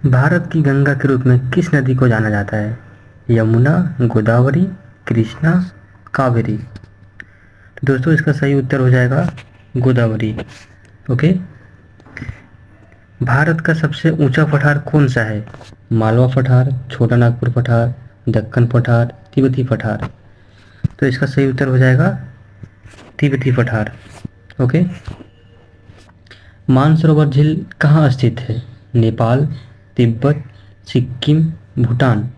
भारत की गंगा के रूप में किस नदी को जाना जाता है? यमुना, गोदावरी, कृष्णा, कावेरी। तो दोस्तों इसका सही उत्तर हो जाएगा गोदावरी। ओके। भारत का सबसे ऊंचा पठार कौन सा है? मालवा पठार, छोटा नागपुर पठार, दक्कन पठार, तिब्बती पठार। तो इसका सही उत्तर हो जाएगा तिब्बती पठार। ओके। मानसरोवर झील कहाँ स्थित है? नेपाल, तिब्बत, सिक्किम, भूटान।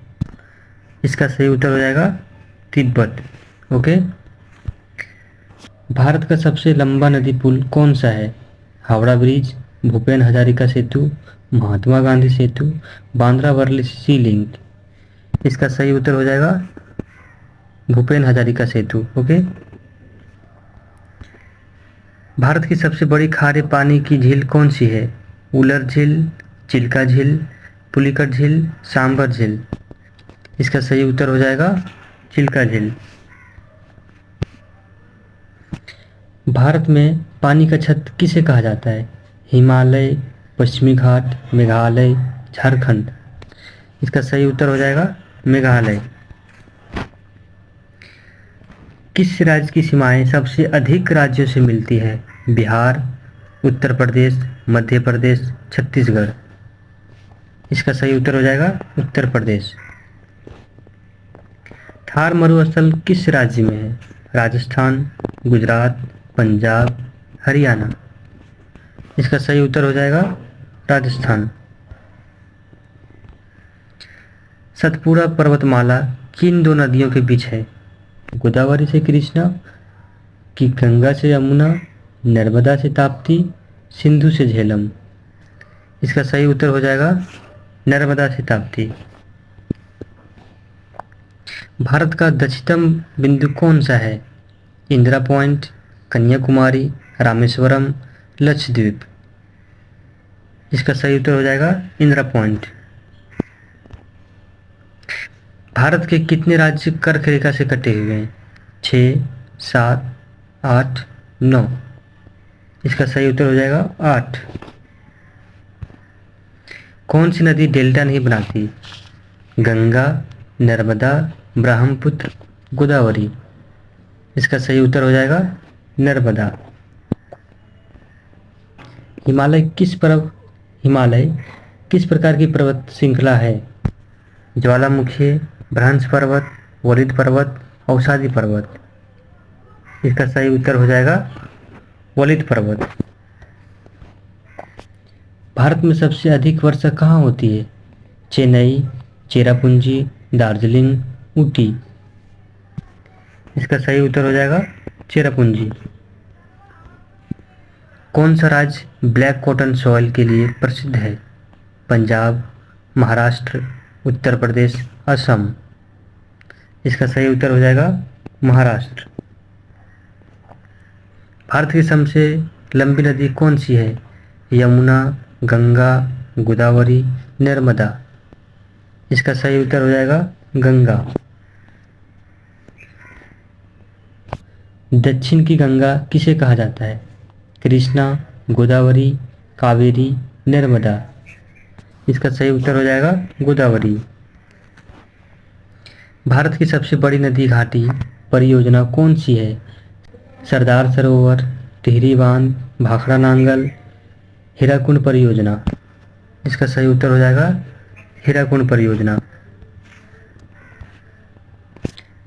इसका सही उत्तर हो जाएगा तिब्बत। ओके। भारत का सबसे लंबा नदी पुल कौन सा है? हावड़ा ब्रिज, भूपेन हजारिका सेतु, महात्मा गांधी सेतु, बांद्रा वर्ली सी लिंक। इसका सही उत्तर हो जाएगा भूपेन हजारिका सेतु। ओके। भारत की सबसे बड़ी खारे पानी की झील कौन सी है? उलर झील, चिल्का झील, पुलिकट झील, सांबर झील। इसका सही उत्तर हो जाएगा चिल्का झील। भारत में पानी का छत किसे कहा जाता है? हिमालय, पश्चिमी घाट, मेघालय, झारखंड। इसका सही उत्तर हो जाएगा मेघालय। किस राज्य की सीमाएं सबसे अधिक राज्यों से मिलती है? बिहार, उत्तर प्रदेश, मध्य प्रदेश, छत्तीसगढ़। इसका सही उत्तर हो जाएगा उत्तर प्रदेश। थार मरुस्थल किस राज्य में है? राजस्थान, गुजरात, पंजाब, हरियाणा। इसका सही उत्तर हो जाएगा राजस्थान। सतपुड़ा पर्वतमाला किन दो नदियों के बीच है? गोदावरी से कृष्णा, कि गंगा से यमुना, नर्मदा से ताप्ती, सिंधु से झेलम। इसका सही उत्तर हो जाएगा नर्मदा से ताप्ती। भारत का दक्षिणतम बिंदु कौन सा है? इंदिरा पॉइंट, कन्याकुमारी, रामेश्वरम, लक्षद्वीप। इसका सही उत्तर हो जाएगा इंदिरा पॉइंट। भारत के कितने राज्य कर्क रेखा से कटे हुए हैं? 6, 7, 8, 9। इसका सही उत्तर हो जाएगा 8। कौन सी नदी डेल्टा नहीं बनाती? गंगा, नर्मदा, ब्रह्मपुत्र, गोदावरी। इसका सही उत्तर हो जाएगा नर्मदा। हिमालय किस प्रकार की पर्वत श्रृंखला है? ज्वालामुखी, भ्रंश पर्वत, वलित पर्वत, अवसादी पर्वत। इसका सही उत्तर हो जाएगा वलित पर्वत। भारत में सबसे अधिक वर्षा कहाँ होती है? चेन्नई, चेरापूंजी, दार्जिलिंग, ऊटी। इसका सही उत्तर हो जाएगा चेरापूंजी। कौन सा राज्य ब्लैक कॉटन सॉइल के लिए प्रसिद्ध है? पंजाब, महाराष्ट्र, उत्तर प्रदेश, असम। इसका सही उत्तर हो जाएगा महाराष्ट्र। भारत की सबसे लंबी नदी कौन सी है? यमुना, गंगा, गोदावरी, नर्मदा। इसका सही उत्तर हो जाएगा गंगा। दक्षिण की गंगा किसे कहा जाता है? कृष्णा, गोदावरी, कावेरी, नर्मदा। इसका सही उत्तर हो जाएगा गोदावरी। भारत की सबसे बड़ी नदी घाटी परियोजना कौन सी है? सरदार सरोवर, टिहरी बांध, भाखड़ा नांगल, हीराकुंड परियोजना। इसका सही उत्तर हो जाएगा हीराकुंड परियोजना।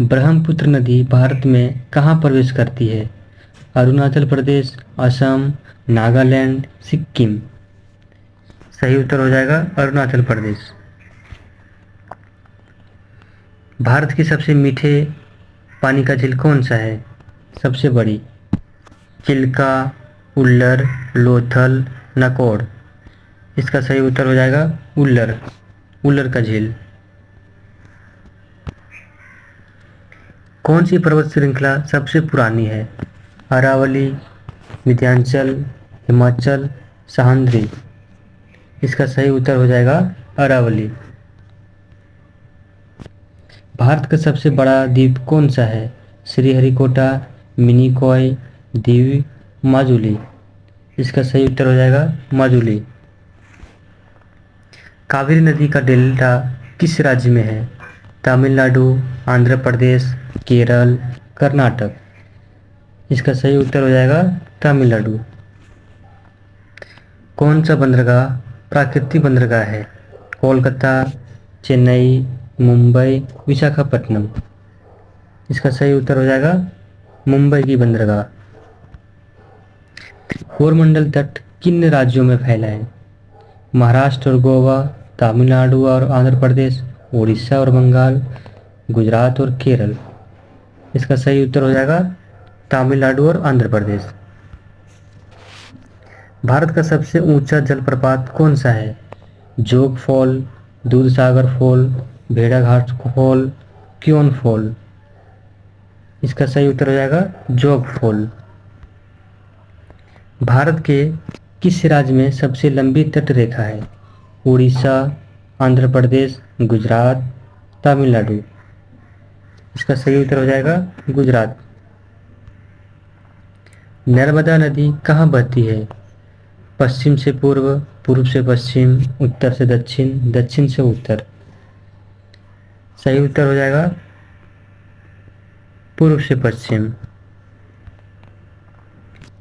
ब्रह्मपुत्र नदी भारत में कहाँ प्रवेश करती है? अरुणाचल प्रदेश, असम, नागालैंड, सिक्किम। सही उत्तर हो जाएगा अरुणाचल प्रदेश। भारत की सबसे मीठे पानी का झील कौन सा है? सबसे बड़ी? चिल्का, उल्लर, लोथल, नकोड़। इसका सही उत्तर हो जाएगा उल्लर का झील। कौन सी पर्वत श्रृंखला सबसे पुरानी है? अरावली, विंध्याचल, हिमाचल, सह्याद्री। इसका सही उत्तर हो जाएगा अरावली। भारत का सबसे बड़ा द्वीप कौन सा है? श्रीहरिकोटा, मिनिकॉय, दीव, माजुली। इसका सही उत्तर हो जाएगा माजुली। कावेरी नदी का डेल्टा किस राज्य में है? तमिलनाडु, आंध्र प्रदेश, केरल, कर्नाटक। इसका सही उत्तर हो जाएगा तमिलनाडु। कौन सा बंदरगाह प्राकृतिक बंदरगाह है? कोलकाता, चेन्नई, मुंबई, विशाखापट्टनम। इसका सही उत्तर हो जाएगा मुंबई की बंदरगाह। कोरमंडल तट किन राज्यों में फैला है? महाराष्ट्र और गोवा, तमिलनाडु और आंध्र प्रदेश, उड़ीसा और बंगाल, गुजरात और केरल। इसका सही उत्तर हो जाएगा तमिलनाडु और आंध्र प्रदेश। भारत का सबसे ऊंचा जलप्रपात कौन सा है? जोग फॉल, दूधसागर फॉल, भेड़ाघाट फॉल, क्योन फॉल। इसका सही उत्तर हो जाएगा जोग फॉल। भारत के किस राज्य में सबसे लंबी तट रेखा है? उड़ीसा, आंध्र प्रदेश, गुजरात, तमिलनाडु। इसका सही उत्तर हो जाएगा गुजरात। नर्मदा नदी कहाँ बहती है? पश्चिम से पूर्व, पूर्व से पश्चिम, उत्तर से दक्षिण, दक्षिण से उत्तर। सही उत्तर हो जाएगा पूर्व से पश्चिम।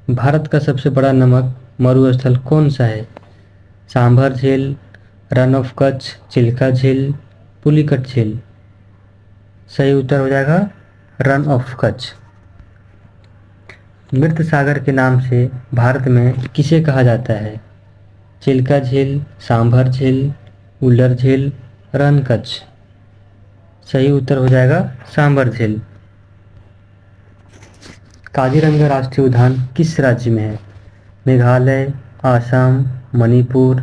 भारत का सबसे बड़ा नमक मरुस्थल कौन सा है? सांभर झील, रन ऑफ कच्छ, चिल्का झील, पुलिकट झील। सही उत्तर हो जाएगा रन ऑफ कच्छ। मृत सागर के नाम से भारत में किसे कहा जाता है? चिल्का झील, सांभर झील, उल्लर झील, रन कच्छ। सही उत्तर हो जाएगा सांभर झील। काजीरंगा राष्ट्रीय उद्यान किस राज्य में है? मेघालय, आसाम, मणिपुर,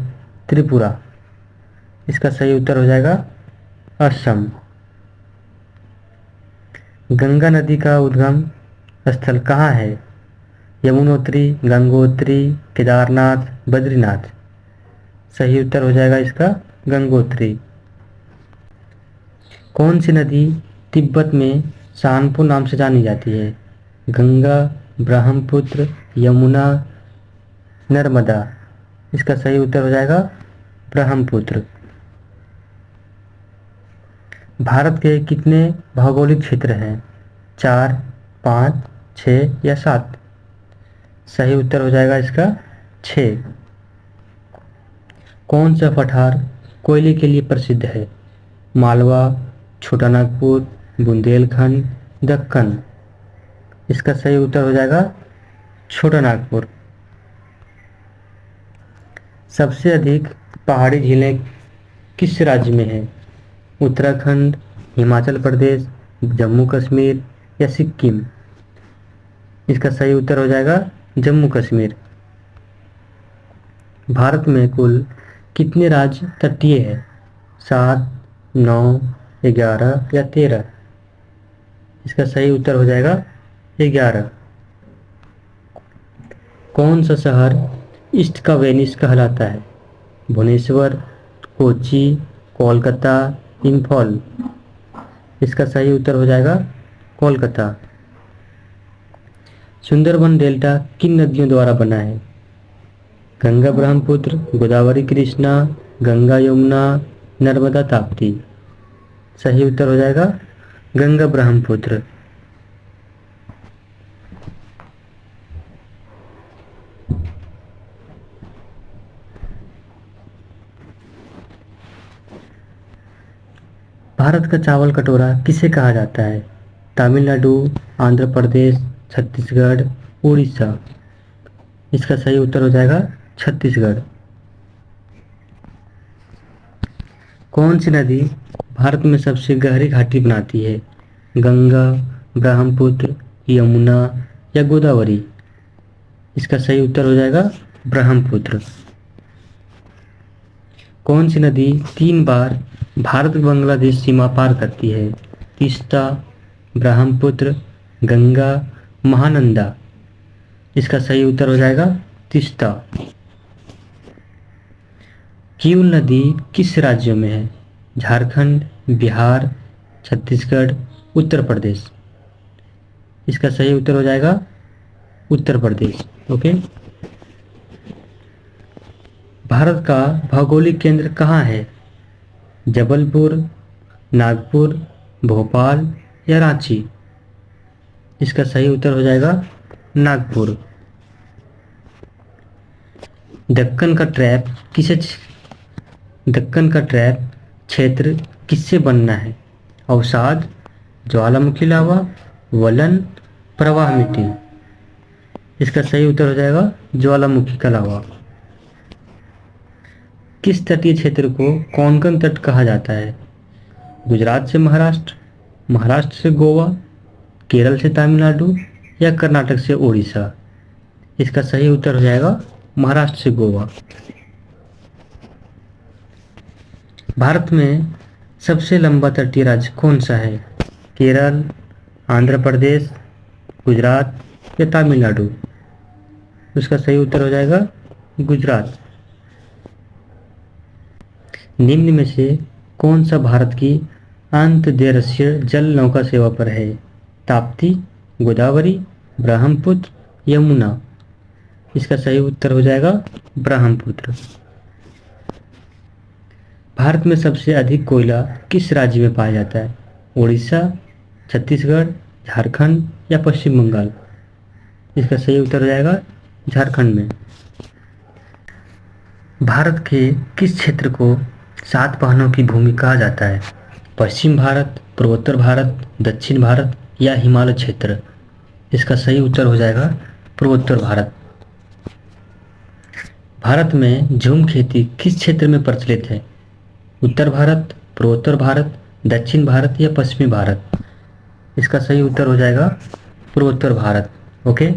त्रिपुरा। इसका सही उत्तर हो जाएगा असम। गंगा नदी का उद्गम स्थल कहाँ है? यमुनोत्री, गंगोत्री, केदारनाथ, बद्रीनाथ। सही उत्तर हो जाएगा इसका गंगोत्री। कौन सी नदी तिब्बत में शानपो नाम से जानी जाती है? गंगा, ब्रह्मपुत्र, यमुना, नर्मदा। इसका सही उत्तर हो जाएगा ब्रह्मपुत्र। भारत के कितने भौगोलिक क्षेत्र हैं? 4, 5, 6 या 7। सही उत्तर हो जाएगा इसका 6। कौन सा पठार कोयले के लिए प्रसिद्ध है? मालवा, छोटा नागपुर, बुंदेलखंड, दक्कन। इसका सही उत्तर हो जाएगा छोटा नागपुर। सबसे अधिक पहाड़ी झीलें किस राज्य में है? उत्तराखंड, हिमाचल प्रदेश, जम्मू कश्मीर या सिक्किम। इसका सही उत्तर हो जाएगा जम्मू कश्मीर। भारत में कुल कितने राज्य तटीय है? 7, 9, 11 या 13। इसका सही उत्तर हो जाएगा 11। कौन सा शहर ईस्ट का वेनिस कहलाता है? भुवनेश्वर, कोच्चि, कोलकाता, इंफॉल। इसका सही उत्तर हो जाएगा कोलकाता। सुंदरबन डेल्टा किन नदियों द्वारा बना है? गंगा ब्रह्मपुत्र, गोदावरी कृष्णा, गंगा यमुना, नर्मदा ताप्ती। सही उत्तर हो जाएगा गंगा ब्रह्मपुत्र। भारत का चावल कटोरा किसे कहा जाता है? तमिलनाडु, आंध्र प्रदेश, छत्तीसगढ़, उड़ीसा। इसका सही उत्तर हो जाएगा छत्तीसगढ़। कौन सी नदी भारत में सबसे गहरी घाटी बनाती है? गंगा, ब्रह्मपुत्र, यमुना या गोदावरी। इसका सही उत्तर हो जाएगा ब्रह्मपुत्र। कौन सी नदी 3 बार भारत बांग्लादेश सीमा पार करती है? तीस्ता, ब्रह्मपुत्र, गंगा, महानंदा। इसका सही उत्तर हो जाएगा तीस्ता। किउल नदी किस राज्यों में है? झारखंड, बिहार, छत्तीसगढ़, उत्तर प्रदेश। इसका सही उत्तर हो जाएगा उत्तर प्रदेश। ओके। भारत का भौगोलिक केंद्र कहाँ है? जबलपुर, नागपुर, भोपाल या रांची? इसका सही उत्तर हो जाएगा नागपुर। दक्कन का ट्रैप दक्कन का ट्रैप क्षेत्र किससे बनना है? अवसाद, ज्वालामुखी लावा, वलन, प्रवाह मिट्टी? इसका सही उत्तर हो जाएगा ज्वालामुखी का लावा। किस तटीय क्षेत्र को कोंकण तट कहा जाता है? गुजरात से महाराष्ट्र, महाराष्ट्र से गोवा, केरल से तमिलनाडु या कर्नाटक से उड़ीसा? इसका सही उत्तर हो जाएगा महाराष्ट्र से गोवा। भारत में सबसे लंबा तटीय राज्य कौन सा है? केरल, आंध्र प्रदेश, गुजरात या तमिलनाडु? उसका सही उत्तर हो जाएगा गुजरात। निम्न में से कौन सा भारत की अंतर्देशीय जल नौका सेवा पर है? ताप्ती, गोदावरी, ब्रह्मपुत्र, यमुना? इसका सही उत्तर हो जाएगा ब्रह्मपुत्र। भारत में सबसे अधिक कोयला किस राज्य में पाया जाता है? उड़ीसा, छत्तीसगढ़, झारखंड या पश्चिम बंगाल? इसका सही उत्तर हो जाएगा झारखंड में। भारत के किस क्षेत्र को सात पहाड़ों की भूमि कहा जाता है? पश्चिम भारत, पूर्वोत्तर भारत, दक्षिण भारत या हिमालय क्षेत्र? इसका सही उत्तर हो जाएगा पूर्वोत्तर भारत। भारत में झूम खेती किस क्षेत्र में प्रचलित है? उत्तर भारत, पूर्वोत्तर भारत, दक्षिण भारत या पश्चिमी भारत? इसका सही उत्तर हो जाएगा पूर्वोत्तर भारत। ओके।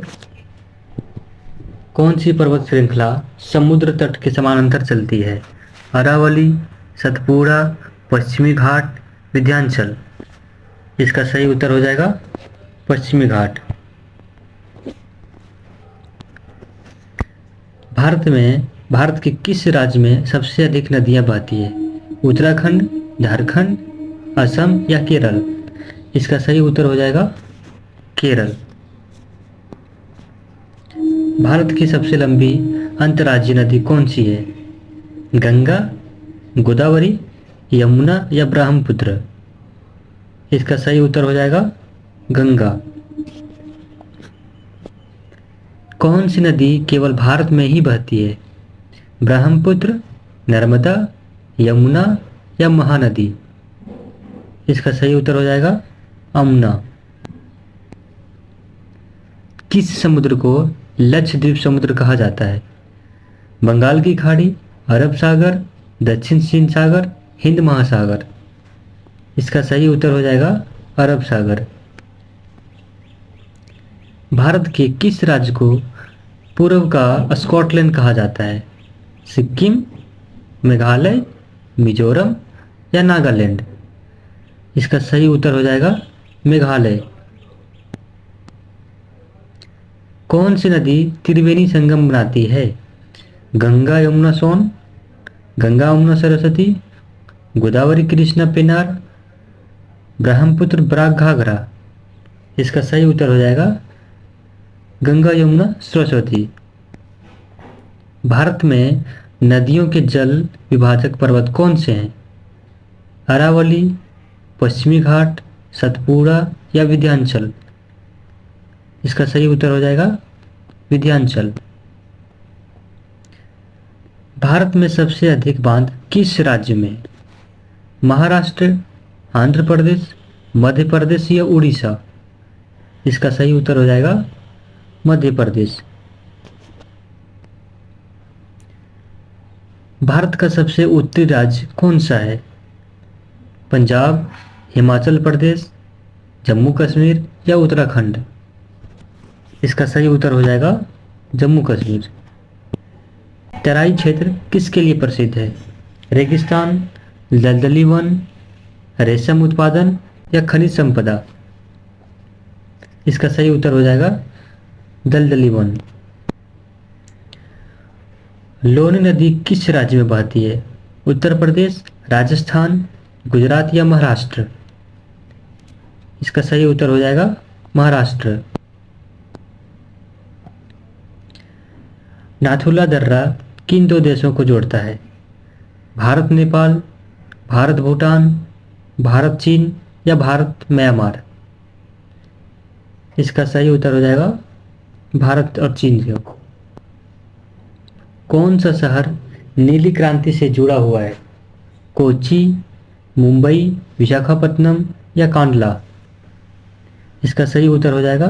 कौन सी पर्वत श्रृंखला समुद्र तट के समानांतर चलती है? अरावली, सतपुड़ा, पश्चिमी घाट, विंध्याचल? इसका सही उत्तर हो जाएगा पश्चिमी घाट। भारत के किस राज्य में सबसे अधिक नदियां बहती है? उत्तराखंड, झारखंड, असम या केरल? इसका सही उत्तर हो जाएगा केरल। भारत की सबसे लंबी अंतर्राज्यीय नदी कौन सी है? गंगा, गोदावरी, यमुना या ब्रह्मपुत्र? इसका सही उत्तर हो जाएगा गंगा। कौन सी नदी केवल भारत में ही बहती है? ब्रह्मपुत्र, नर्मदा, यमुना या महानदी? इसका सही उत्तर हो जाएगा यमुना। किस समुद्र को लक्षद्वीप समुद्र कहा जाता है? बंगाल की खाड़ी, अरब सागर, दक्षिण चीन सागर, हिंद महासागर? इसका सही उत्तर हो जाएगा अरब सागर। भारत के किस राज्य को पूर्व का स्कॉटलैंड कहा जाता है? सिक्किम, मेघालय, मिजोरम या नागालैंड? इसका सही उत्तर हो जाएगा मेघालय। कौन सी नदी त्रिवेणी संगम बनाती है? गंगा यमुना सोन, गंगा यमुना सरस्वती, गोदावरी कृष्णा पेनार, ब्रह्मपुत्र बराक घाघरा? इसका सही उत्तर हो जाएगा गंगा यमुना सरस्वती। भारत में नदियों के जल विभाजक पर्वत कौन से हैं? अरावली, पश्चिमी घाट, सतपुड़ा या विंध्याचल? इसका सही उत्तर हो जाएगा विंध्याचल। भारत में सबसे अधिक बांध किस राज्य में? महाराष्ट्र, आंध्र प्रदेश, मध्य प्रदेश या उड़ीसा? इसका सही उत्तर हो जाएगा मध्य प्रदेश। भारत का सबसे उत्तरी राज्य कौन सा है? पंजाब, हिमाचल प्रदेश, जम्मू कश्मीर या उत्तराखंड? इसका सही उत्तर हो जाएगा जम्मू कश्मीर। तराई क्षेत्र किसके लिए प्रसिद्ध है? रेगिस्तान, दलदली वन, रेशम उत्पादन या खनिज संपदा? इसका सही उत्तर हो जाएगा दलदली वन। लोनी नदी किस राज्य में बहती है? उत्तर प्रदेश, राजस्थान, गुजरात या महाराष्ट्र? इसका सही उत्तर हो जाएगा महाराष्ट्र। नाथुला दर्रा किन दो देशों को जोड़ता है? भारत नेपाल, भारत भूटान, भारत चीन या भारत म्यांमार? इसका सही उत्तर हो जाएगा भारत और चीन जो। कौन सा शहर नीली क्रांति से जुड़ा हुआ है? कोच्चि, मुंबई, विशाखापट्टनम या कांडला? इसका सही उत्तर हो जाएगा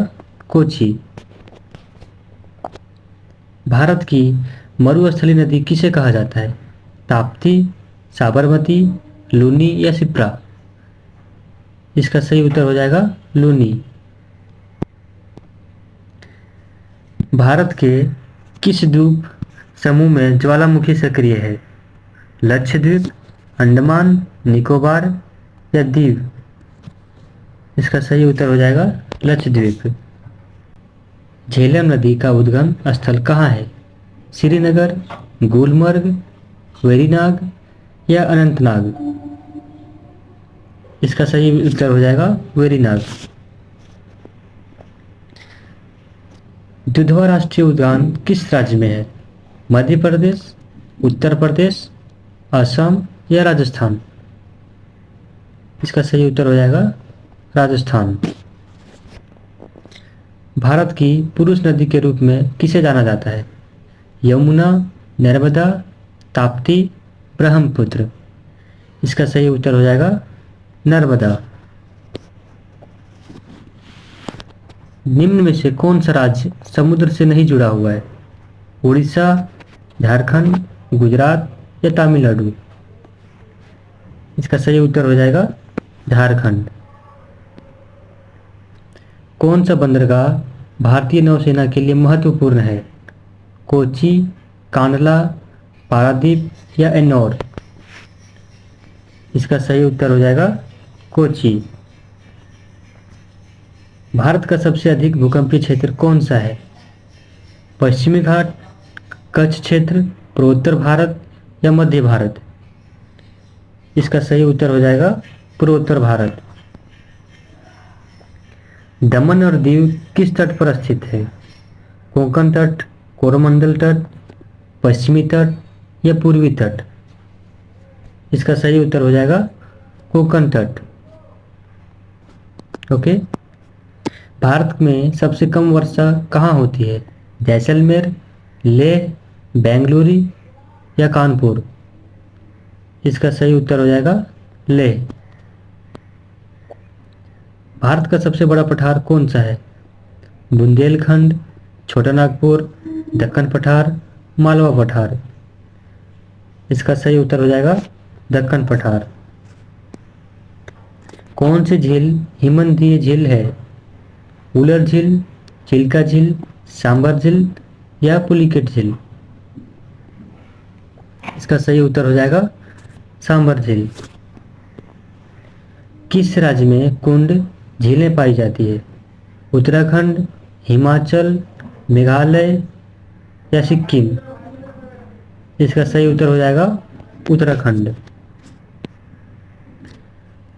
कोच्चि। भारत की मरुस्थलीय नदी किसे कहा जाता है? ताप्ती, साबरमती, लूनी या शिप्रा? इसका सही उत्तर हो जाएगा लूनी। भारत के किस द्वीप समूह में ज्वालामुखी सक्रिय है? लक्षद्वीप, अंडमान, निकोबार या दीव? इसका सही उत्तर हो जाएगा लक्षद्वीप। झेलम नदी का उद्गम स्थल कहाँ है? श्रीनगर, गुलमर्ग, वेरीनाग या अनंतनाग? इसका सही उत्तर हो जाएगा वेरीनाग। दुधवा राष्ट्रीय उद्यान किस राज्य में है? मध्य प्रदेश, उत्तर प्रदेश, असम या राजस्थान? इसका सही उत्तर हो जाएगा राजस्थान। भारत की पुरुष नदी के रूप में किसे जाना जाता है? यमुना, नर्मदा, ताप्ती, ब्रह्मपुत्र? इसका सही उत्तर हो जाएगा नर्मदा। निम्न में से कौन सा राज्य समुद्र से नहीं जुड़ा हुआ है? उड़ीसा, झारखंड, गुजरात या तमिलनाडु? इसका सही उत्तर हो जाएगा झारखंड। कौन सा बंदरगाह भारतीय नौसेना के लिए महत्वपूर्ण है? कोच्चि, कांडला, पारादीप या एन्नौर? इसका सही उत्तर हो जाएगा कोच्चि। भारत का सबसे अधिक भूकंपीय क्षेत्र कौन सा है? पश्चिमी घाट, कच्छ क्षेत्र, पूर्वोत्तर भारत या मध्य भारत? इसका सही उत्तर हो जाएगा पूर्वोत्तर भारत। दमन और दीव किस तट पर स्थित है? कोंकण तट, कोरोमंडल तट, पश्चिमी तट या पूर्वी तट? इसका सही उत्तर हो जाएगा कोंकण तट। ओके। भारत में सबसे कम वर्षा कहाँ होती है? जैसलमेर, लेह, बेंगलुरु या कानपुर? इसका सही उत्तर हो जाएगा लेह। भारत का सबसे बड़ा पठार कौन सा है? बुंदेलखंड, छोटा नागपुर, दक्कन पठार, मालवा पठार? इसका सही उत्तर हो जाएगा दक्कन पठार। कौन सी झील हिमनदीय झील है? उलर झील, चिल्का झील, सांबर झील या पुलिकेट झील? इसका सही उत्तर हो जाएगा सांबर झील। किस राज्य में कुंड झीलें पाई जाती है? उत्तराखंड, हिमाचल, मेघालय या सिक्किम? इसका सही उत्तर हो जाएगा उत्तराखंड।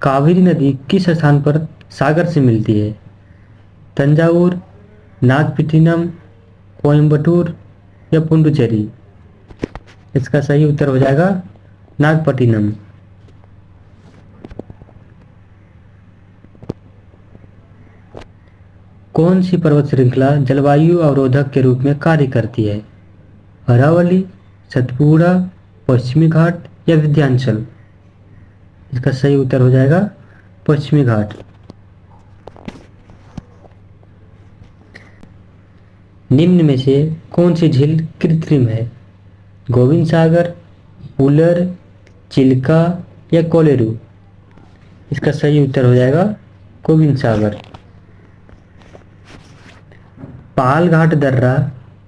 कावेरी नदी किस स्थान पर सागर से मिलती है? तंजावुर, नागपट्टिनम, कोयम्बटूर या पुडुचेरी? इसका सही उत्तर हो जाएगा नागपट्टिनम। कौन सी पर्वत श्रृंखला जलवायु अवरोधक के रूप में कार्य करती है? अरावली, सतपुड़ा, पश्चिमी घाट या विंध्याचल? इसका सही उत्तर हो जाएगा पश्चिमी घाट। निम्न में से कौन सी झील कृत्रिम है? गोविंद सागर, उलर, चिल्का या कोलेरू? इसका सही उत्तर हो जाएगा गोविंद सागर। पाल घाट दर्रा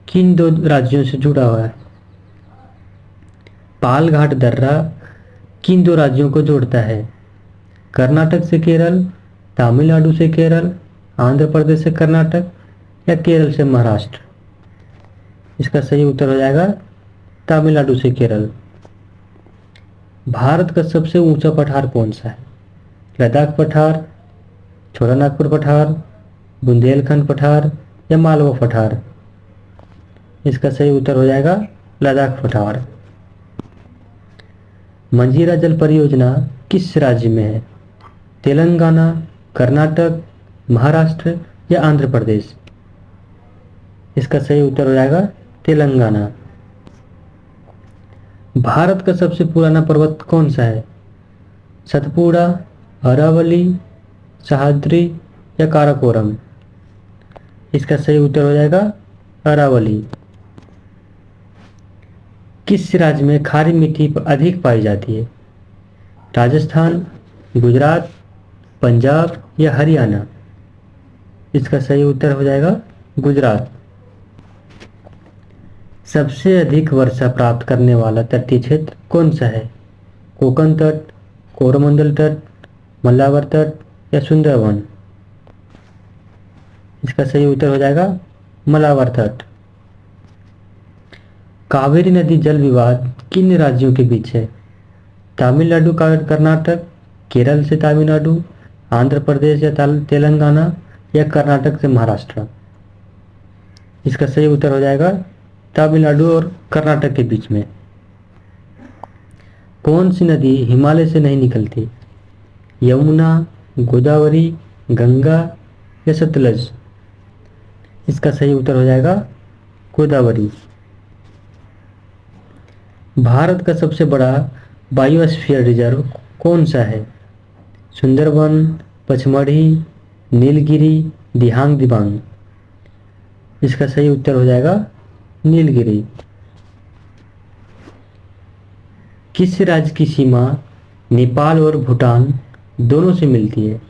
किन दो राज्यों से जुड़ा हुआ है? पाल घाट दर्रा किन दो राज्यों को जोड़ता है? कर्नाटक से केरल, तमिलनाडु से केरल, आंध्र प्रदेश से कर्नाटक या केरल से महाराष्ट्र? इसका सही उत्तर हो जाएगा तमिलनाडु से केरल। भारत का सबसे ऊंचा पठार कौन सा है? लद्दाख पठार, छोटा नागपुर पठार, बुंदेलखंड पठार या मालवा पठार? इसका सही उत्तर हो जाएगा लद्दाख पठार। मंजीरा जल परियोजना किस राज्य में है? तेलंगाना, कर्नाटक, महाराष्ट्र या आंध्र प्रदेश? इसका सही उत्तर हो जाएगा तेलंगाना। भारत का सबसे पुराना पर्वत कौन सा है? सतपुड़ा, अरावली, सह्याद्री या काराकोरम? इसका सही उत्तर हो जाएगा अरावली। किस राज्य में खारी मिट्टी अधिक पाई जाती है? राजस्थान, गुजरात, पंजाब या हरियाणा? इसका सही उत्तर हो जाएगा गुजरात। सबसे अधिक वर्षा प्राप्त करने वाला तटीय क्षेत्र कौन सा है? कोकण तट, कोरोमंडल तट, मलाबार तट या सुंदरवन? इसका सही उत्तर हो जाएगा मलाबार तट। कावेरी नदी जल विवाद किन राज्यों के बीच है? तमिलनाडु का कर्नाटक, केरल से तमिलनाडु, आंध्र प्रदेश या तेलंगाना या कर्नाटक से महाराष्ट्र? इसका सही उत्तर हो जाएगा तमिलनाडु और कर्नाटक के बीच में। कौन सी नदी हिमालय से नहीं निकलती? यमुना, गोदावरी, गंगा या सतलज? इसका सही उत्तर हो जाएगा गोदावरी। भारत का सबसे बड़ा बायोस्फीयर रिजर्व कौन सा है? सुंदरवन, पचमढ़ी, नीलगिरी, दिहांग दिबांग? इसका सही उत्तर हो जाएगा नीलगिरी। किस राज्य की सीमा नेपाल और भूटान दोनों से मिलती है?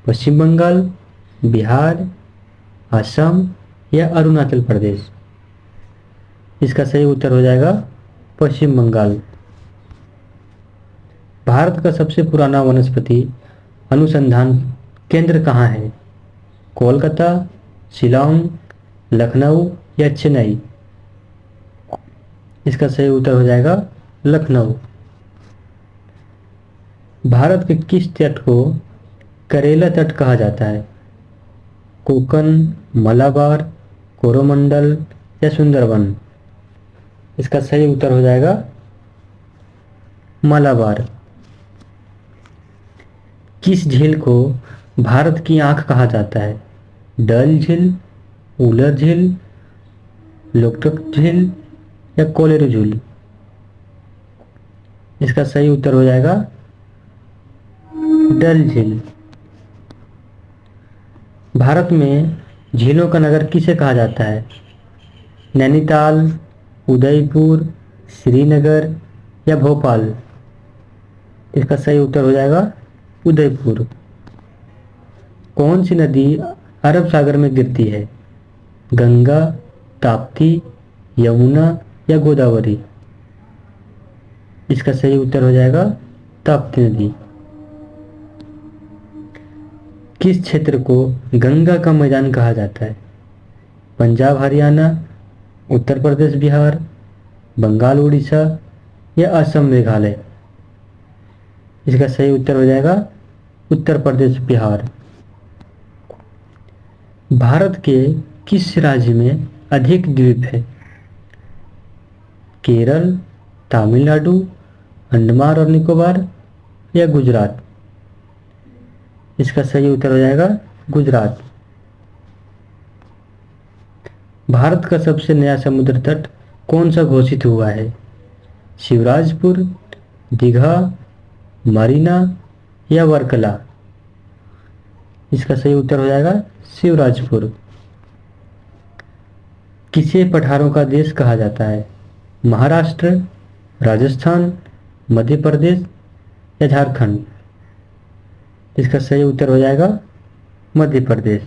पश्चिम बंगाल, बिहार, असम या अरुणाचल प्रदेश? इसका सही उत्तर हो जाएगा पश्चिम बंगाल। भारत का सबसे पुराना वनस्पति अनुसंधान केंद्र कहाँ है? कोलकाता, शिलांग, लखनऊ या चेन्नई? इसका सही उत्तर हो जाएगा लखनऊ। भारत के किस तट को करेला तट कहा जाता है? कोकण, मलाबार, कोरोमंडल या सुंदरवन? इसका सही उत्तर हो जाएगा मलाबार। किस झील को भारत की आंख कहा जाता है? डल झील, उलर झील, लोकटक झील या कोलेरू झील? इसका सही उत्तर हो जाएगा डल झील। भारत में झीलों का नगर किसे कहा जाता है? नैनीताल, उदयपुर, श्रीनगर या भोपाल? इसका सही उत्तर हो जाएगा उदयपुर। कौन सी नदी अरब सागर में गिरती है? गंगा, ताप्ती, यमुना या गोदावरी? इसका सही उत्तर हो जाएगा ताप्ती नदी। किस क्षेत्र को गंगा का मैदान कहा जाता है? पंजाब हरियाणा, उत्तर प्रदेश बिहार, बंगाल उड़ीसा या असम मेघालय? इसका सही उत्तर हो जाएगा उत्तर प्रदेश बिहार। भारत के किस राज्य में अधिक द्वीप है? केरल, तमिलनाडु, अंडमान और निकोबार या गुजरात? इसका सही उत्तर हो जाएगा गुजरात। भारत का सबसे नया समुद्र तट कौन सा घोषित हुआ है? शिवराजपुर, दीघा, मरीना या वर्कला? इसका सही उत्तर हो जाएगा शिवराजपुर। किसे पठारों का देश कहा जाता है? महाराष्ट्र, राजस्थान, मध्य प्रदेश या झारखंड? इसका सही उत्तर हो जाएगा मध्य प्रदेश।